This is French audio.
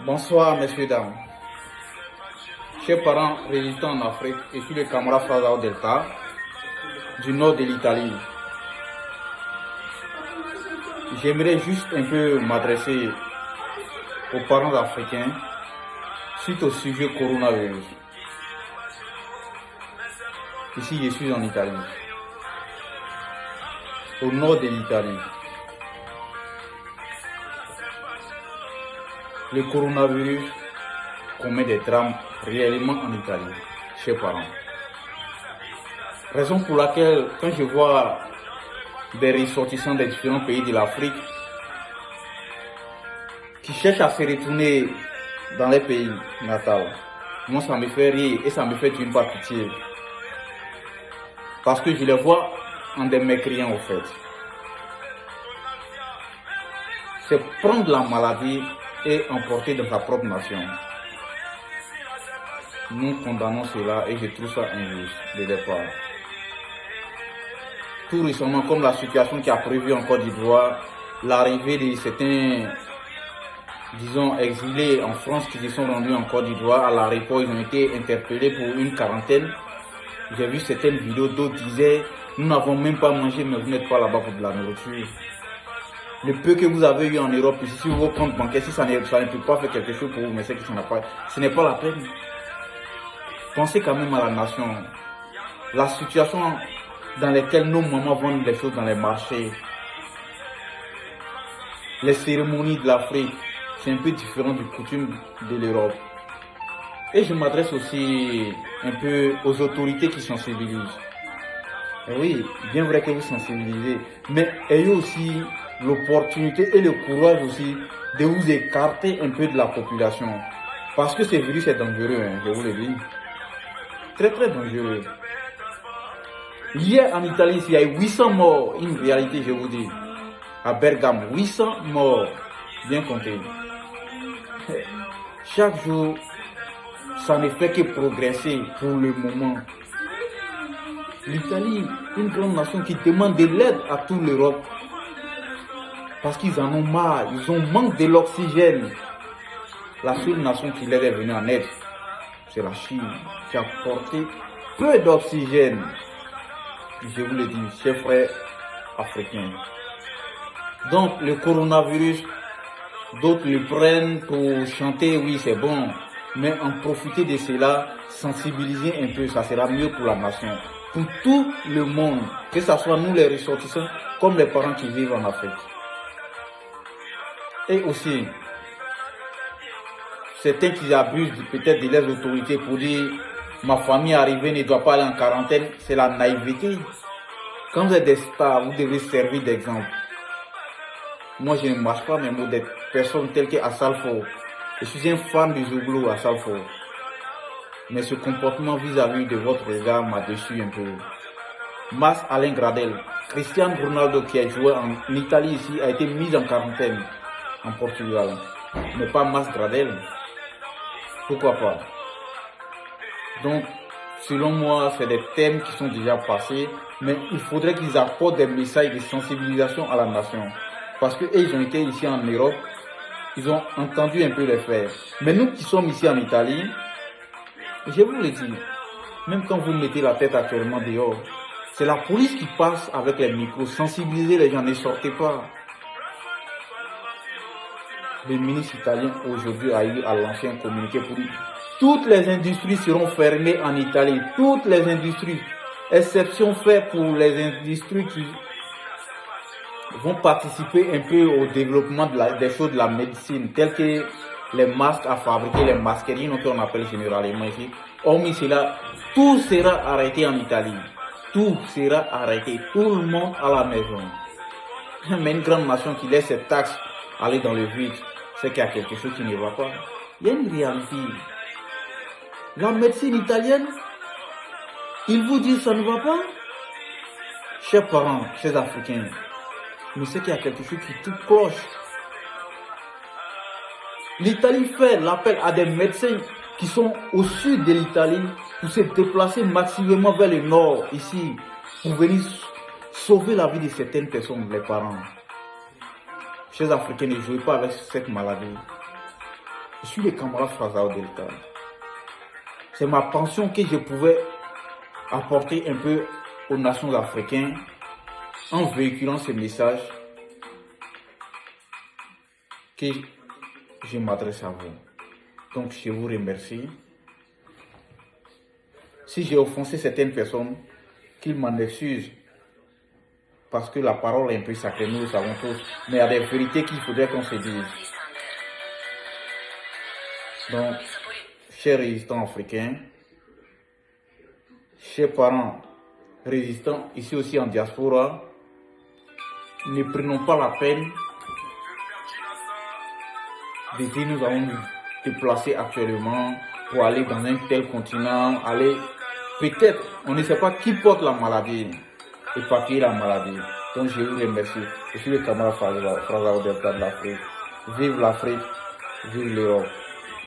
Bonsoir, messieurs, dames. Chers parents résidant en Afrique et tous les camarades Frazao Delta du nord de l'Italie, j'aimerais juste un peu m'adresser aux parents africains suite au sujet coronavirus. Ici, je suis en Italie, au nord de l'Italie. Le coronavirus commet des drames réellement en Italie, chers parents. Raison pour laquelle, quand je vois des ressortissants des différents pays de l'Afrique qui cherchent à se retourner dans les pays natals, moi ça me fait rire et ça me fait d'une part pitié. Parce que je les vois en des mécréants au fait. C'est prendre la maladie et emporter dans sa propre nation. Nous condamnons cela et je trouve ça injuste de départ. Tout récemment, comme la situation qui a prévu en Côte d'Ivoire, l'arrivée de certains, disons, exilés en France qui se sont rendus en Côte d'Ivoire, à l'aéroport, ils ont été interpellés pour une quarantaine. J'ai vu certaines vidéos, d'autres disaient, nous n'avons même pas mangé, mais vous n'êtes pas là-bas pour de la nourriture. Le peu que vous avez eu en Europe, ici, sur vos comptes bancaires, si ça ne peut pas faire quelque chose pour vous, mais c'est que ce n'est pas la peine. Pensez quand même à la nation. La situation dans laquelle nos mamans vendent des choses dans les marchés. Les cérémonies de l'Afrique, c'est un peu différent du coutume de l'Europe. Et je m'adresse aussi un peu aux autorités qui sensibilisent. Et oui, bien vrai que vous sensibilisez, mais ayez aussi l'opportunité et le courage aussi de vous écarter un peu de la population. Parce que ce virus est dangereux, hein, je vous le dis. Très très dangereux. Hier en Italie, il y a eu 800 morts, une réalité je vous dis. À Bergame, 800 morts, bien compté. Chaque jour, ça ne fait que progresser pour le moment. L'Italie, une grande nation qui demande de l'aide à toute l'Europe. Parce qu'ils en ont marre, ils ont manque de l'oxygène. La seule nation qui leur est venue en aide, c'est la Chine, qui a apporté peu d'oxygène. Je vous le dis, chers frères africains. Donc, le coronavirus, d'autres le prennent pour chanter, oui, c'est bon. Mais en profiter de cela, sensibiliser un peu, ça sera mieux pour la nation. Pour tout le monde, que ce soit nous les ressortissants, comme les parents qui vivent en Afrique. Et aussi, certains qui abusent peut-être de leurs autorités pour dire ma famille arrivée ne doit pas aller en quarantaine, c'est la naïveté. Quand vous êtes des stars, vous devez servir d'exemple. Moi, je ne marche pas mes mots des personnes telles qu'Assalfo. Je suis un fan du Zouglou Assalfo. Mais ce comportement vis-à-vis de votre regard m'a déçu un peu. Mas Alain Gradel, Cristiano Ronaldo qui a joué en Italie ici, a été mis en quarantaine en Portugal. Mais pas Mas Gradel. Pourquoi pas? Donc, selon moi, c'est des thèmes qui sont déjà passés, mais il faudrait qu'ils apportent des messages de sensibilisation à la nation. Parce qu'ils ont été ici en Europe, ils ont entendu un peu les faire. Mais nous qui sommes ici en Italie, je vous le dis, même quand vous mettez la tête actuellement dehors, c'est la police qui passe avec les micros, sensibiliser les gens, ne sortez pas. Le ministre italien aujourd'hui a eu à lancer un communiqué pour dire toutes les industries seront fermées en Italie, toutes les industries, exception faite pour les industries qui vont participer un peu au développement des choses de la médecine, telles que les masques à fabriquer, les masquerines qu'on appelle généralement ici. Hormis cela, tout sera arrêté en Italie. Tout sera arrêté, tout le monde à la maison. Mais une grande nation qui laisse ses taxes aller dans le vide, c'est qu'il y a quelque chose qui ne va pas. Il y a une réalité. La médecine italienne, ils vous disent ça ne va pas. Chers parents, chers Africains, mais c'est qu'il y a quelque chose qui tout cloche. L'Italie fait l'appel à des médecins qui sont au sud de l'Italie pour se déplacer massivement vers le nord, ici, pour venir sauver la vie de certaines personnes, les parents. Chers Africains, ne jouez pas avec cette maladie. Je suis le camarade Frazao Delta. C'est ma pension que je pouvais apporter un peu aux nations africaines en véhiculant ce message que je m'adresse à vous. Donc je vous remercie. Si j'ai offensé certaines personnes, qu'ils m'en excusent. Parce que la parole est un peu sacrée, nous le savons tous. Mais il y a des vérités qu'il faudrait qu'on se dise. Donc, chers résistants africains, chers parents résistants ici aussi en diaspora, ne prenons pas la peine de dire nous allons nous déplacer actuellement pour aller dans un tel continent, aller peut-être, on ne sait pas qui porte la maladie et partir la maladie. Donc je vous remercie. Je suis le camarade Frazao Delta de l'Afrique. Vive l'Afrique, vive l'Europe.